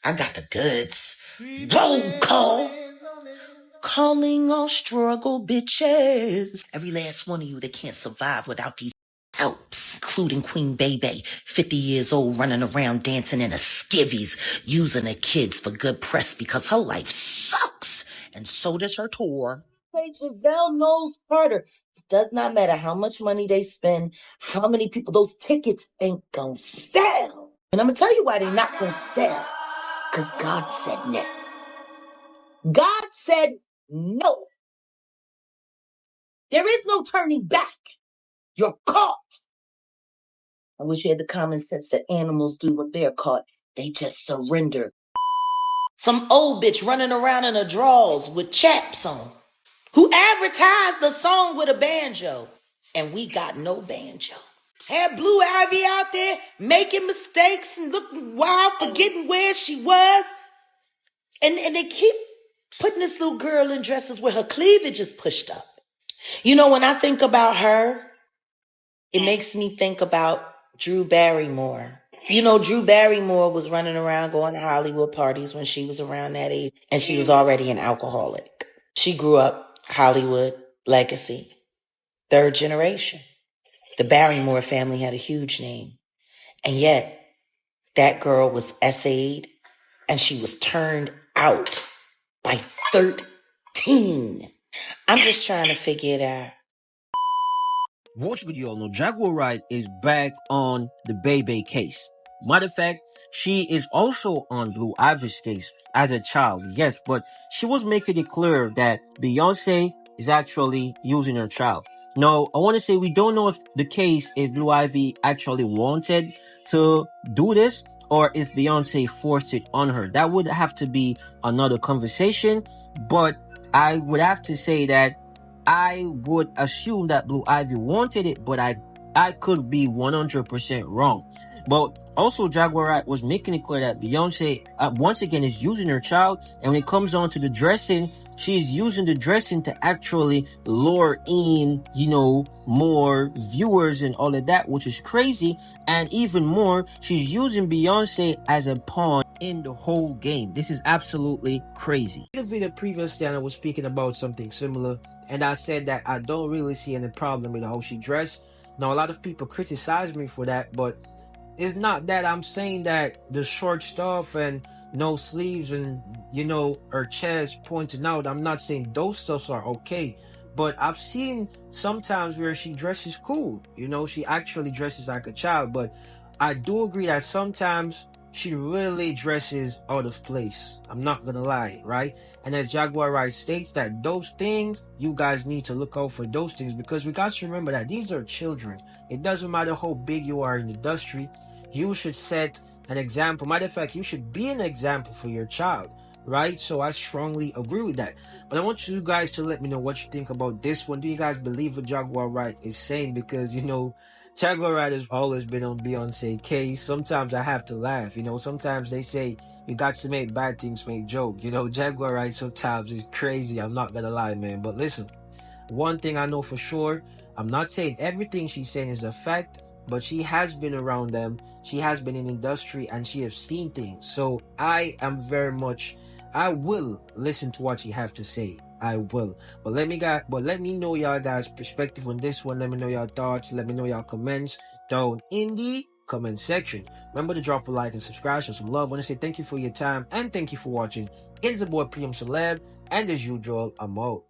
I got the goods. Roll call. Calling all struggle bitches. Every last one of you that can't survive without these helps, including Queen Bebe, 50 years old, running around dancing in her skivvies, using her kids for good press because her life sucks. And so does her tour. Hey, Giselle knows Carter. It does not matter how much money they spend, how many people, those tickets ain't gonna sell. And I'm gonna tell you why they're not gonna sell. Because God said no. God said no. There is no turning back. You're caught. I wish you had the common sense that animals do when they're caught. They just surrender. Some old bitch running around in her drawers with chaps on, who advertised the song with a banjo, and we got no banjo. Had Blue Ivy out there making mistakes and looking wild, forgetting where she was. And they keep putting this little girl in dresses where her cleavage is pushed up. You know, when I think about her, it makes me think about Drew Barrymore. You know, Drew Barrymore was running around going to Hollywood parties when she was around that age, and she was already an alcoholic. She grew up Hollywood legacy, third generation. The Barrymore family had a huge name, and yet that girl was essayed, and she was turned out by 13. I'm just trying to figure it out. What you all know, Jagaur Wright is back on the Bebe case. Matter of fact, she is also on Blue Ivy's case as a child, yes, but she was making it clear that Beyonce is actually using her child. Now, I want to say we don't know if Blue Ivy actually wanted to do this or if Beyonce forced it on her. That would have to be another conversation, but I would have to say that I would assume that Blue Ivy wanted it, but I could be 100% wrong. But also, Jagaur Wright was making it clear that Beyonce, once again, is using her child. And when it comes on to the dressing, she's using the dressing to actually lure in, more viewers and all of that, which is crazy. And even more, she's using Beyonce as a pawn in the whole game. This is absolutely crazy. In the video previously, I was speaking about something similar, and I said that I don't really see any problem with how she dressed. Now, a lot of people criticize me for that, but it's not that I'm saying that the short stuff and no sleeves and, her chest pointing out. I'm not saying those stuffs are okay. But I've seen sometimes where she dresses cool. She actually dresses like a child. But I do agree that sometimes she really dresses out of place. I'm not gonna lie, right? And as Jagaur Wright states, that those things, you guys need to look out for those things, because we got to remember that these are children. It doesn't matter how big you are in the industry. You should set an example. Matter of fact, you should be an example for your child, right? So I strongly agree with that. But I want you guys to let me know what you think about this one. Do you guys believe what Jagaur Wright is saying? Because, Jagaur Wright has always been on Beyonce case. Sometimes I have to laugh. Sometimes they say you got to make bad things make joke. Jagaur Wright sometimes is crazy. I'm not gonna lie, man. But listen, one thing I know for sure, I'm not saying everything she's saying is a fact, but she has been around them. She has been in industry and she has seen things. So I will listen to what she have to say. I will. But let me know y'all guys' perspective on this one. Let me know your thoughts. Let me know your comments down in the comment section. Remember to drop a like and subscribe, show some love. I want to say thank you for your time and thank you for watching. It is the boy Premium Celeb, and as usual, I'm out.